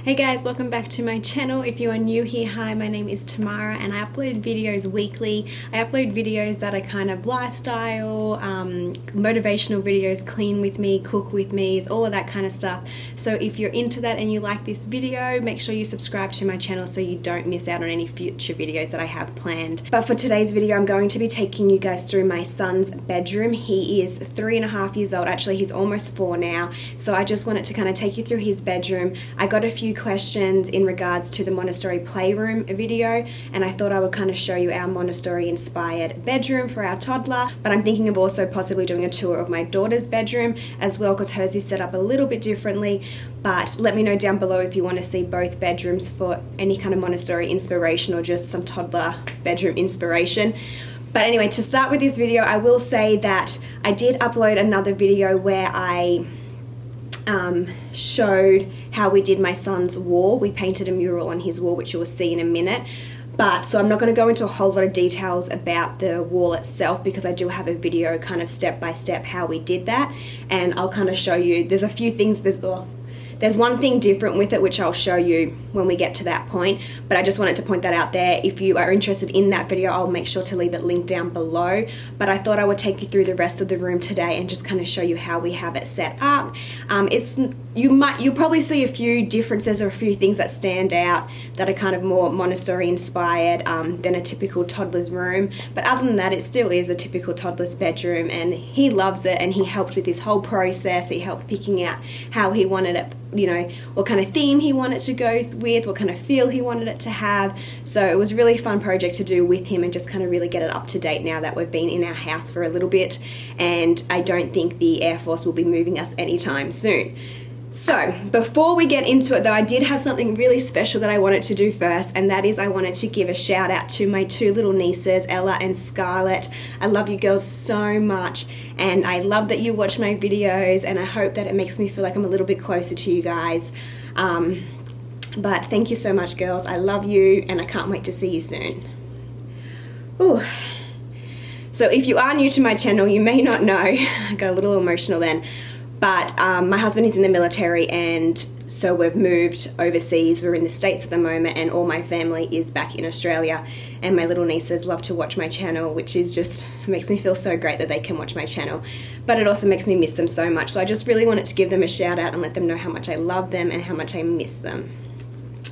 Hey guys, welcome back to my channel. If you are new here, hi, my name is Tamara and I upload videos weekly. I upload videos that are kind of lifestyle, motivational videos, clean with me, cook with me, all of that kind of stuff. So if you're into that and you like this video, make sure you subscribe to my channel so you don't miss out on any future videos that I have planned. But for today's video, I'm going to be taking you guys through my son's bedroom. He is 3.5 years old. Actually, he's almost 4 now. So I just wanted to kind of take you through his bedroom. I got a few questions in regards to the Montessori playroom video, and I thought I would kind of show you our Montessori inspired bedroom for our toddler. But I'm thinking of also possibly doing a tour of my daughter's bedroom as well, because hers is set up a little bit differently. But let me know down below if you want to see both bedrooms for any kind of Montessori inspiration or just some toddler bedroom inspiration. But anyway, to start with this video, I will say that I did upload another video where I showed how we did my son's wall. We painted a mural on his wall, which you'll see in a minute. But so I'm not going to go into a whole lot of details about the wall itself, because I do have a video kind of step by step how we did that, and I'll kind of show you. There's a few things, there's one thing different with it, which I'll show you when we get to that point, but I just wanted to point that out there. If you are interested in that video, I'll make sure to leave it linked down below. But I thought I would take you through the rest of the room today and just kind of show you how we have it set up. You'll probably see a few differences or a few things that stand out that are kind of more Montessori inspired than a typical toddler's room. But other than that, it still is a typical toddler's bedroom, and he loves it, and he helped with this whole process. He helped picking out how he wanted it, you know, what kind of theme he wanted to go with, what kind of feel he wanted it to have. So it was a really fun project to do with him and just kind of really get it up to date now that we've been in our house for a little bit, and I don't think the Air Force will be moving us anytime soon. So before we get into it though, I did have something really special that I wanted to do first, and that is I wanted to give a shout out to my 2 little nieces, Ella and Scarlett. I love you girls so much, and I love that you watch my videos, and I hope that it makes me feel like I'm a little bit closer to you guys. But thank you so much, girls. I love you, and I can't wait to see you soon. Ooh. So if you are new to my channel, you may not know, I got a little emotional then, but my husband is in the military, and so we've moved overseas. We're in the States at the moment, and all my family is back in Australia, and my little nieces love to watch my channel, which is just makes me feel so great that they can watch my channel, but it also makes me miss them so much. So I just really wanted to give them a shout out and let them know how much I love them and how much I miss them.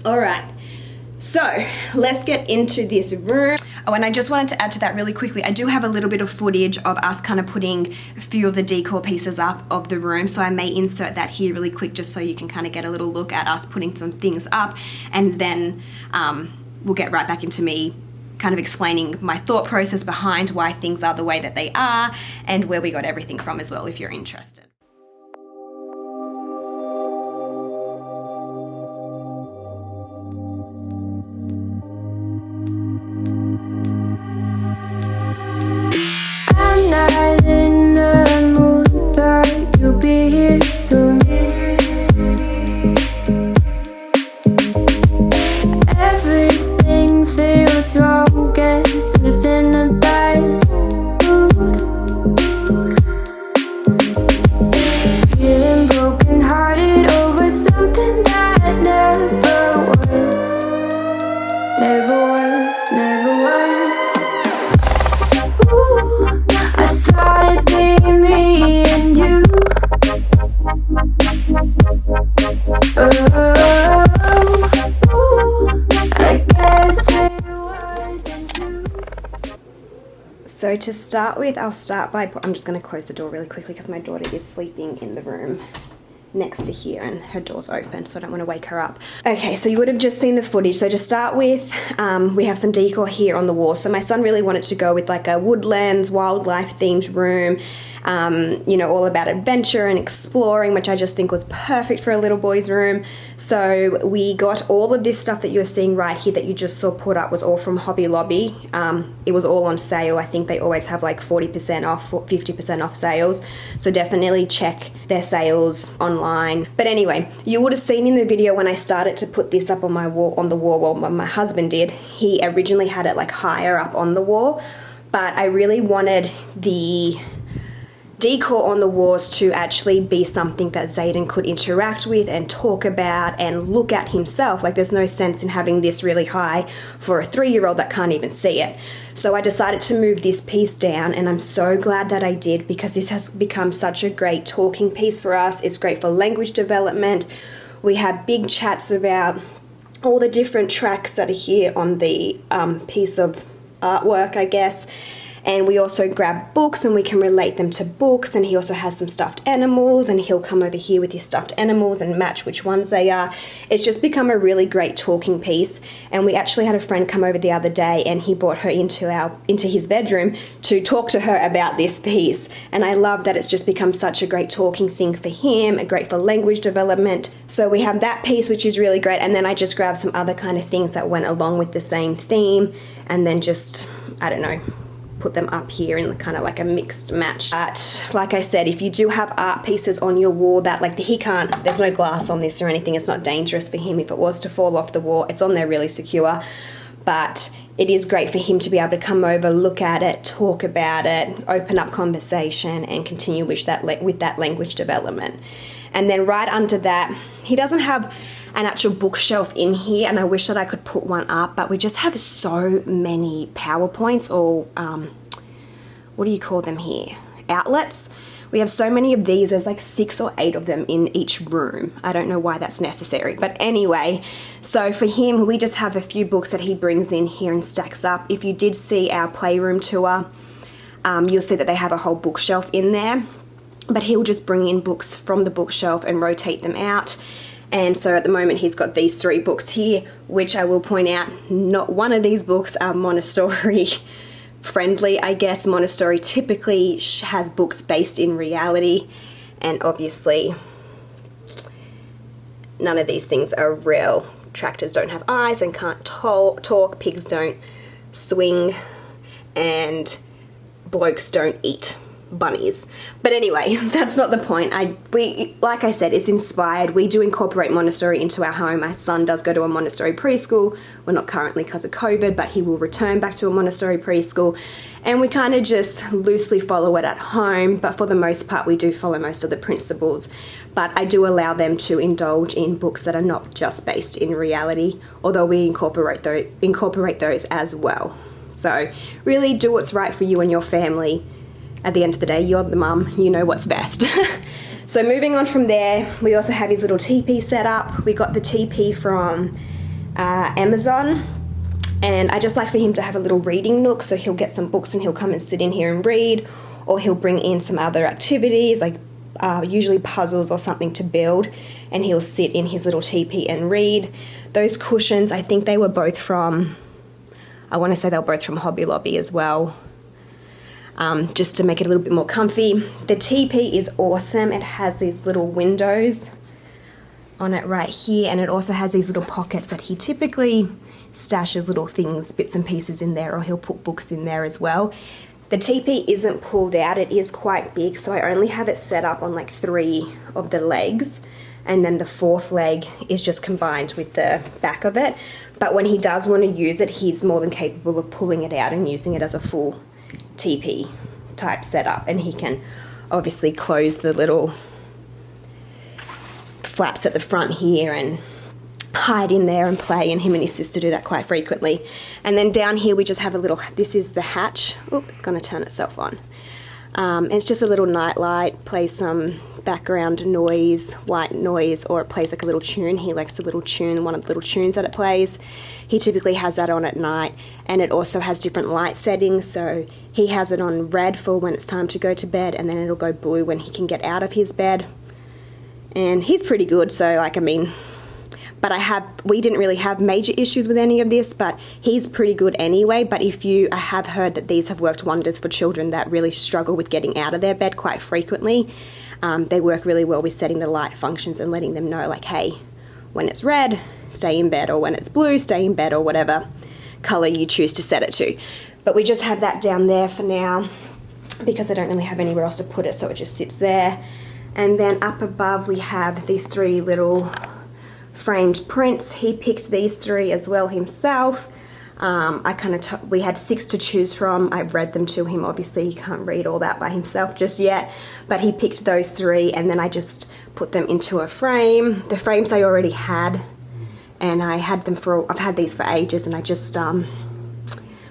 All right, so let's get into this room. Oh, and I just wanted to add to that really quickly, I do have a little bit of footage of us kind of putting a few of the decor pieces up of the room, so I may insert that here really quick just so you can kind of get a little look at us putting some things up, and then we'll get right back into me kind of explaining my thought process behind why things are the way that they are and where we got everything from as well, if you're interested. So to start with, I'm just going to close the door really quickly because my daughter is sleeping in the room next to here and her door's open, so I don't want to wake her up. Okay, so you would have just seen the footage. So to start with, we have some decor here on the wall. So my son really wanted to go with like a woodlands, wildlife themed room, you know, all about adventure and exploring, which I just think was perfect for a little boy's room. So we got all of this stuff that you're seeing right here that you just saw put up was all from Hobby Lobby. It was all on sale. I think they always have like 40% off, 50% off sales. So definitely check their sales online. But anyway, you would have seen in the video when I started to put this up on my wall, on the wall, well, what my husband did, he originally had it like higher up on the wall, but I really wanted the decor on the walls to actually be something that Zayden could interact with and talk about and look at himself. Like, there's no sense in having this really high for a 3-year-old that can't even see it. So I decided to move this piece down, and I'm so glad that I did, because this has become such a great talking piece for us. It's great for language development. We have big chats about all the different tracks that are here on the piece of artwork, I guess. And we also grab books and we can relate them to books, and he also has some stuffed animals, and he'll come over here with his stuffed animals and match which ones they are. It's just become a really great talking piece. And we actually had a friend come over the other day, and he brought her into his bedroom to talk to her about this piece. And I love that it's just become such a great talking thing for him, great for language development. So we have that piece, which is really great, and then I just grabbed some other kind of things that went along with the same theme, and then just, I don't know, put them up here in kind of like a mixed match. But like I said, if you do have art pieces on your wall that, like, there's no glass on this or anything, it's not dangerous for him if it was to fall off the wall. It's on there really secure, but it is great for him to be able to come over, look at it, talk about it, open up conversation, and continue with that language development. And then right under that, he doesn't have an actual bookshelf in here, and I wish that I could put one up, but we just have so many PowerPoints, or what do you call them here? Outlets. We have so many of these. There's like 6 or 8 of them in each room. I don't know why that's necessary, but anyway, so for him, we just have a few books that he brings in here and stacks up. If you did see our playroom tour, you'll see that they have a whole bookshelf in there, but he'll just bring in books from the bookshelf and rotate them out. And so at the moment he's got these 3 books here, which I will point out, not one of these books are Montessori friendly, I guess. Montessori typically has books based in reality, and obviously none of these things are real. Tractors don't have eyes and can't talk, pigs don't swing, and blokes don't eat bunnies. But anyway, that's not the point. Like I said, it's inspired. We do incorporate Montessori into our home. My son does go to a Montessori preschool. We're not currently because of COVID, but he will return back to a Montessori preschool, and we kind of just loosely follow it at home, but for the most part we do follow most of the principles. But I do allow them to indulge in books that are not just based in reality, although we incorporate those as well. So really do what's right for you and your family. At the end of the day, you're the mum, you know what's best. So moving on from there, we also have his little teepee set up. We got the teepee from Amazon, and I just like for him to have a little reading nook, so he'll get some books and he'll come and sit in here and read, or he'll bring in some other activities, like usually puzzles or something to build, and he'll sit in his little teepee and read. Those cushions, I think they were both from, I want to say they were both from Hobby Lobby as well. Just to make it a little bit more comfy. The teepee is awesome. It has these little windows on it right here, and it also has these little pockets that he typically stashes little things, bits and pieces in there, or he'll put books in there as well. The teepee isn't pulled out. It is quite big, so I only have it set up on like 3 of the legs, and then the 4th leg is just combined with the back of it. But when he does want to use it, he's more than capable of pulling it out and using it as a full teepee type setup, and he can obviously close the little flaps at the front here and hide in there and play, and him and his sister do that quite frequently. And then down here we just have a little, this is the hatch. Oop, it's going to turn itself on. It's just a little night light, plays some background noise, white noise, or it plays like a little tune. He likes a little tune, one of the little tunes that it plays. He typically has that on at night, and it also has different light settings, so he has it on red for when it's time to go to bed, and then it'll go blue when he can get out of his bed. And he's pretty good, so like, I mean, but we didn't really have major issues with any of this, but he's pretty good anyway. But I have heard that these have worked wonders for children that really struggle with getting out of their bed quite frequently. They work really well with setting the light functions and letting them know, like, hey, when it's red, stay in bed, or when it's blue, stay in bed, or whatever color you choose to set it to. But we just have that down there for now because I don't really have anywhere else to put it, so it just sits there. And then up above we have these 3 little framed prints. He picked these 3 as well himself. We had 6 to choose from. I read them to him. Obviously, he can't read all that by himself just yet, but he picked those 3, and then I just put them into a frame. The frames I already had, and I've had these for ages, and I just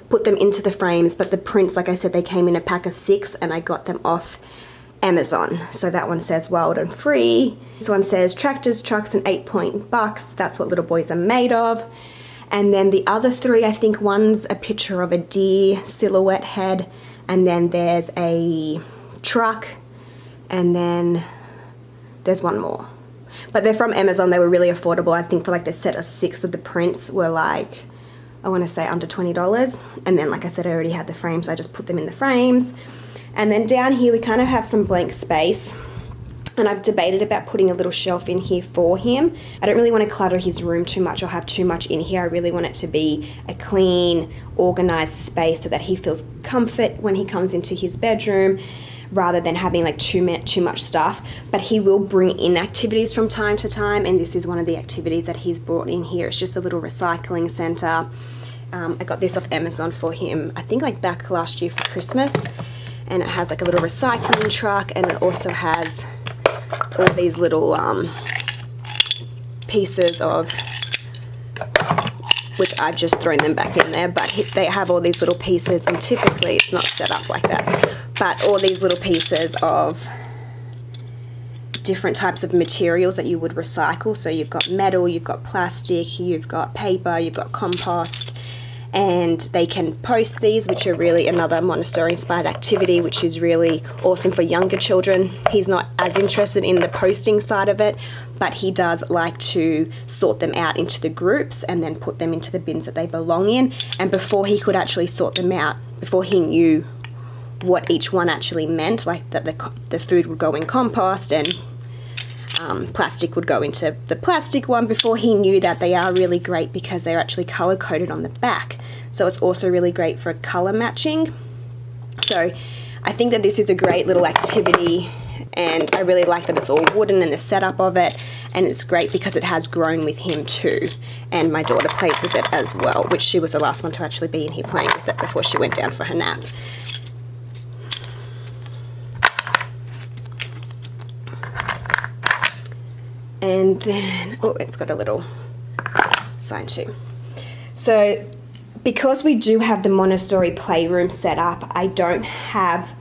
put them into the frames. But the prints, like I said, they came in a pack of 6, and I got them off Amazon. So that one says wild and free. This one says tractors, trucks, and 8-point bucks. That's what little boys are made of. And then the other 3, I think one's a picture of a deer silhouette head, and then there's a truck, and then there's one more. But they're from Amazon. They were really affordable. I think for like the set of 6 of the prints were like, I want to say under $20. And then, like I said, I already had the frames. So I just put them in the frames. And then down here we kind of have some blank space. And I've debated about putting a little shelf in here for him. I don't really want to clutter his room too much or have too much in here. I really want it to be a clean, organized space so that he feels comfort when he comes into his bedroom, rather than having like too much stuff. But he will bring in activities from time to time, and this is one of the activities that he's brought in here. It's just a little recycling center. I got this off Amazon for him, I think like back last year for Christmas, and it has like a little recycling truck, and it also has all these little pieces of, which I've just thrown them back in there, but they have all these little pieces, and typically it's not set up like that, but all these little pieces of different types of materials that you would recycle. So you've got metal, you've got plastic, you've got paper, you've got compost, and they can post these, which are really another Montessori inspired activity, which is really awesome for younger children. He's not as interested in the posting side of it, but he does like to sort them out into the groups and then put them into the bins that they belong in. And before he could actually sort them out, before he knew what each one actually meant, like that the food would go in compost and plastic would go into the plastic one, before he knew that, they are really great because they're actually color coded on the back. So it's also really great for color matching. So I think that this is a great little activity, and I really like that it's all wooden and the setup of it, and it's great because it has grown with him too, and my daughter plays with it as well, which she was the last one to actually be in here playing with it before she went down for her nap. And then, oh, it's got a little sign too. So because we do have the Montessori playroom set up, I don't have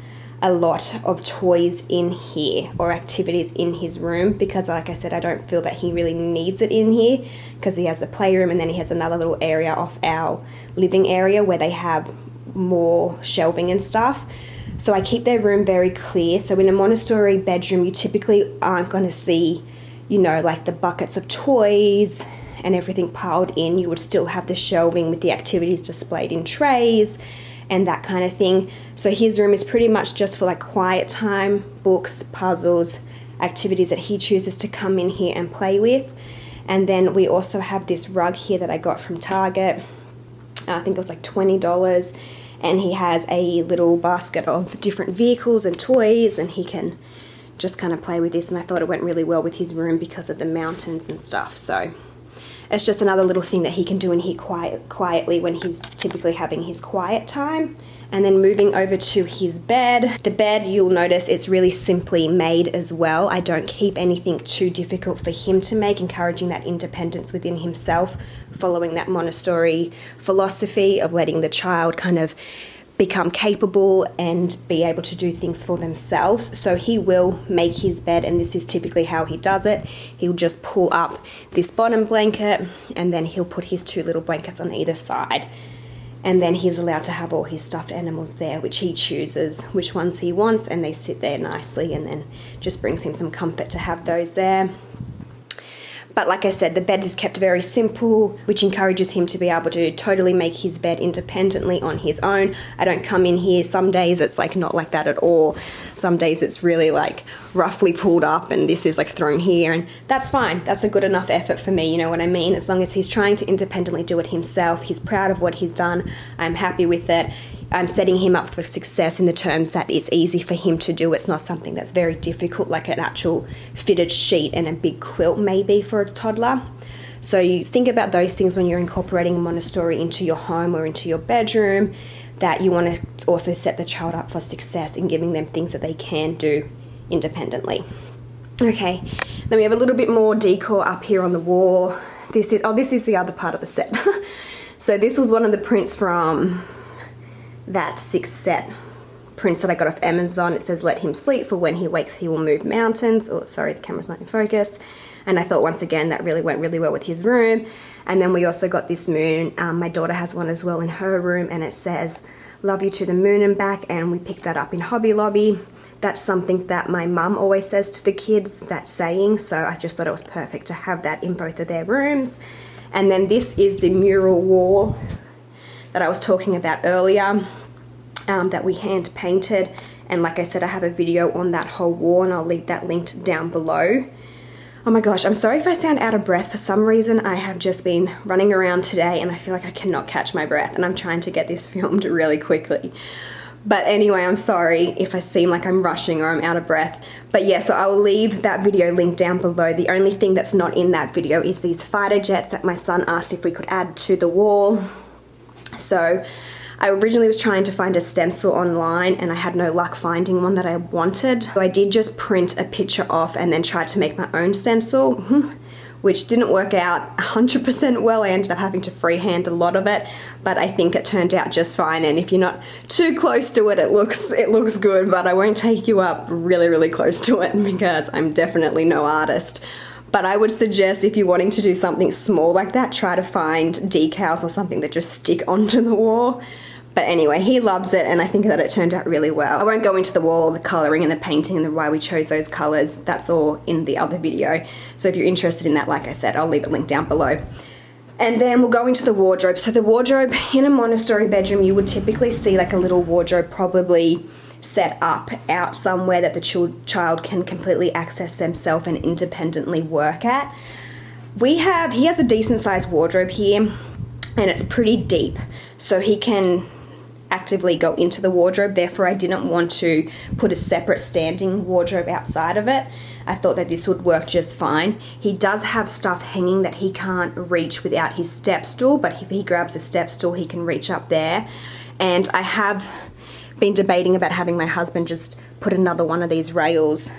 a lot of toys in here or activities in his room, because like I said, I don't feel that he really needs it in here, because he has the playroom and then he has another little area off our living area where they have more shelving and stuff. So I keep their room very clear. So in a Montessori bedroom, you typically aren't going to see, you know, like the buckets of toys and everything piled in. You would still have the shelving with the activities displayed in trays and that kind of thing. So his room is pretty much just for like quiet time, books, puzzles, activities that he chooses to come in here and play with. And then we also have this rug here that I got from Target. I think it was like $20, and he has a little basket of different vehicles and toys, and he can just kind of play with this. And I thought it went really well with his room because of the mountains and stuff. So it's just another little thing that he can do in here quietly when he's typically having his quiet time. And then moving over to his bed. The bed, you'll notice it's really simply made as well. I don't keep anything too difficult for him to make, encouraging that independence within himself, following that Montessori philosophy of letting the child kind of become capable and be able to do things for themselves. So he will make his bed, and this is typically how he does it. He'll just pull up this bottom blanket, and then he'll put his 2 little blankets on either side. And then he's allowed to have all his stuffed animals there, which he chooses which ones he wants, and they sit there nicely, and then just brings him some comfort to have those there. But like I said, the bed is kept very simple, which encourages him to be able to totally make his bed independently on his own. I don't come in here. Some days it's like not like that at all. Some days it's really like roughly pulled up, and this is like thrown here, and that's fine. That's a good enough effort for me, you know what I mean? As long as he's trying to independently do it himself, he's proud of what he's done, I'm happy with it. I'm setting him up for success in the terms that it's easy for him to do. It's not something that's very difficult, like an actual fitted sheet and a big quilt maybe for a toddler. So you think about those things when you're incorporating Montessori into your home or into your bedroom, that you want to also set the child up for success in giving them things that they can do independently. Okay, then we have a little bit more decor up here on the wall. This is the other part of the set. So this was one of the prints from that 6 set prints that I got off Amazon. It says, "Let him sleep, for when he wakes he will move mountains." Oh, sorry, the camera's not in focus. And I thought, once again, that really went really well with his room. And then we also got this moon. My daughter has one as well in her room, and it says, "Love you to the moon and back," and we picked that up in Hobby Lobby. That's something that my mum always says to the kids, that saying, so I just thought it was perfect to have that in both of their rooms. And then this is the mural wall that I was talking about earlier, that we hand painted. And like I said, I have a video on that whole wall, and I'll leave that linked down below. Oh my gosh, I'm sorry if I sound out of breath. For some reason, I have just been running around today and I feel like I cannot catch my breath, and I'm trying to get this filmed really quickly. But anyway, I'm sorry if I seem like I'm rushing or I'm out of breath. But yeah, so I will leave that video linked down below. The only thing that's not in that video is these fighter jets that my son asked if we could add to the wall. So I originally was trying to find a stencil online, and I had no luck finding one that I wanted. So I did just print a picture off and then tried to make my own stencil, which didn't work out 100% well. I ended up having to freehand a lot of it, but I think it turned out just fine. And if you're not too close to it, it looks good, but I won't take you up really close to it because I'm definitely no artist. But I would suggest, if you're wanting to do something small like that, try to find decals or something that just stick onto the wall. But anyway, he loves it, and I think that it turned out really well. I won't go into the wall, the colouring and the painting and why we chose those colours. That's all in the other video. So if you're interested in that, like I said, I'll leave it linked down below. And then we'll go into the wardrobe. So the wardrobe in a Montessori bedroom, you would typically see like a little wardrobe probably set up out somewhere that the child can completely access themselves and independently work at. He has a decent sized wardrobe here, and it's pretty deep, so he can actively go into the wardrobe. Therefore, I didn't want to put a separate standing wardrobe outside of it. I thought that this would work just fine. He does have stuff hanging that he can't reach without his step stool, but if he grabs a step stool, he can reach up there. And I have been debating about having my husband just put another one of these rails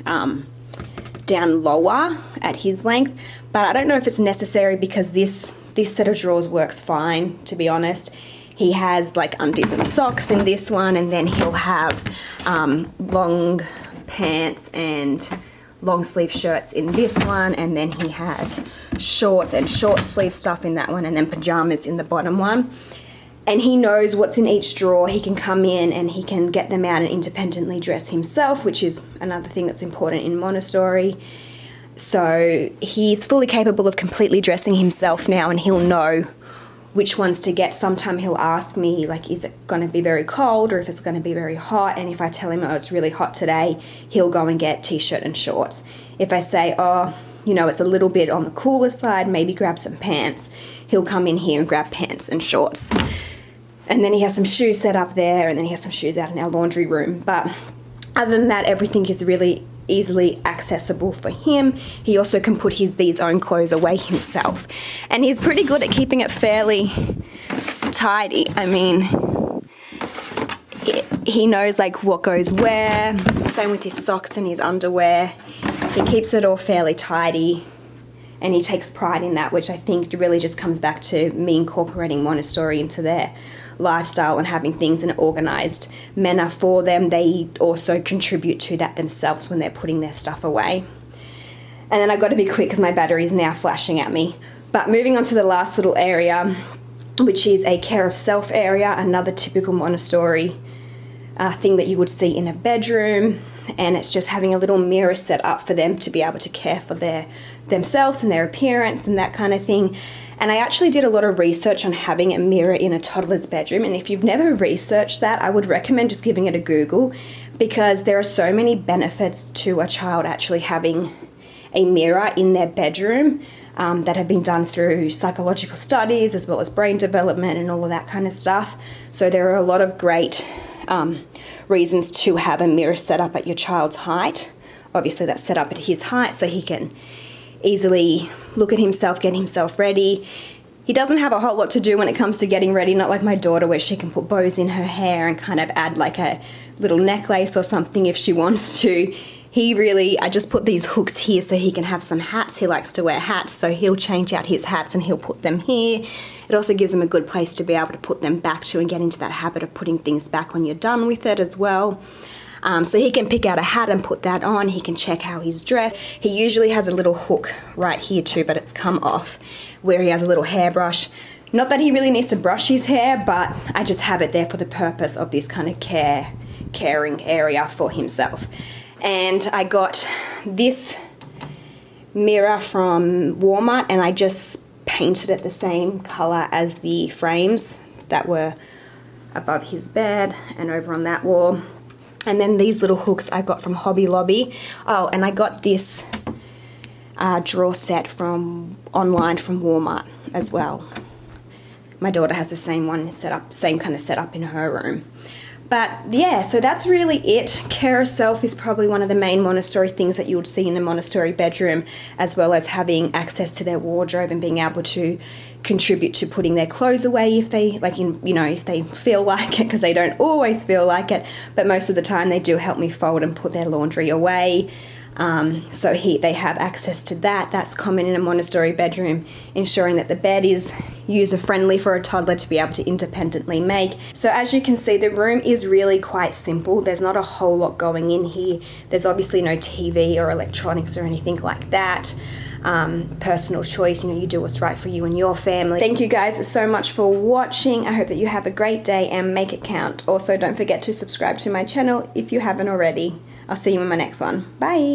down lower at his length, but I don't know if it's necessary because this set of drawers works fine, to be honest. He has like undies and socks in this one, and then he'll have long pants and long sleeve shirts in this one, and then he has shorts and short sleeve stuff in that one, and then pajamas in the bottom one. And he knows what's in each drawer. He can come in and he can get them out and independently dress himself, which is another thing that's important in Montessori. So he's fully capable of completely dressing himself now, and he'll know which ones to get. Sometime he'll ask me, like, is it going to be very cold or if it's going to be very hot? And if I tell him, oh, it's really hot today, he'll go and get t-shirt and shorts. If I say, oh, you know, it's a little bit on the cooler side, maybe grab some pants, he'll come in here and grab pants and shorts. And then he has some shoes set up there, and then he has some shoes out in our laundry room. But other than that, everything is really easily accessible for him. He also can put these own clothes away himself. And he's pretty good at keeping it fairly tidy. I mean, he knows like what goes where. Same with his socks and his underwear. He keeps it all fairly tidy, and he takes pride in that, which I think really just comes back to me incorporating Montessori into their lifestyle and having things in an organized manner for them. They also contribute to that themselves when they're putting their stuff away. And then I've got to be quick because my battery is now flashing at me. But moving on to the last little area, which is a care of self area, another typical Montessori thing that you would see in a bedroom. And it's just having a little mirror set up for them to be able to care for themselves and their appearance and that kind of thing. And I actually did a lot of research on having a mirror in a toddler's bedroom, and if you've never researched that, I would recommend just giving it a Google, because there are so many benefits to a child actually having a mirror in their bedroom that have been done through psychological studies as well as brain development and all of that kind of stuff. So there are a lot of great reasons to have a mirror set up at your child's height. Obviously that's set up at his height so he can easily look at himself, get himself ready. He doesn't have a whole lot to do when it comes to getting ready, not like my daughter where she can put bows in her hair and kind of add like a little necklace or something if she wants to. I just put these hooks here so he can have some hats. He likes to wear hats, so he'll change out his hats and he'll put them here. It also gives him a good place to be able to put them back to and get into that habit of putting things back when you're done with it as well. So he can pick out a hat and put that on. He can check how he's dressed. He usually has a little hook right here too, but it's come off, where he has a little hairbrush. Not that he really needs to brush his hair, but I just have it there for the purpose of this kind of caring area for himself. And I got this mirror from Walmart, and I just painted it the same color as the frames that were above his bed and over on that wall. And then these little hooks I got from Hobby Lobby. Oh, and I got this drawer set from online from Walmart as well. My daughter has the same one set up, same kind of setup in her room. But yeah, so that's really it. Carousel is probably one of the main Montessori things that you would see in a Montessori bedroom, as well as having access to their wardrobe and being able to contribute to putting their clothes away if they if they feel like it, because they don't always feel like it, but most of the time they do help me fold and put their laundry away. So they have access to that. That's common in a Montessori bedroom, ensuring that the bed is user-friendly for a toddler to be able to independently make. So as you can see, the room is really quite simple. There's not a whole lot going in here. There's obviously no TV or electronics or anything like that. Personal choice, you do what's right for you and your family. Thank you guys so much for watching. I hope that you have a great day and make it count. Also, don't forget to subscribe to my channel if you haven't already. I'll see you in my next one. Bye.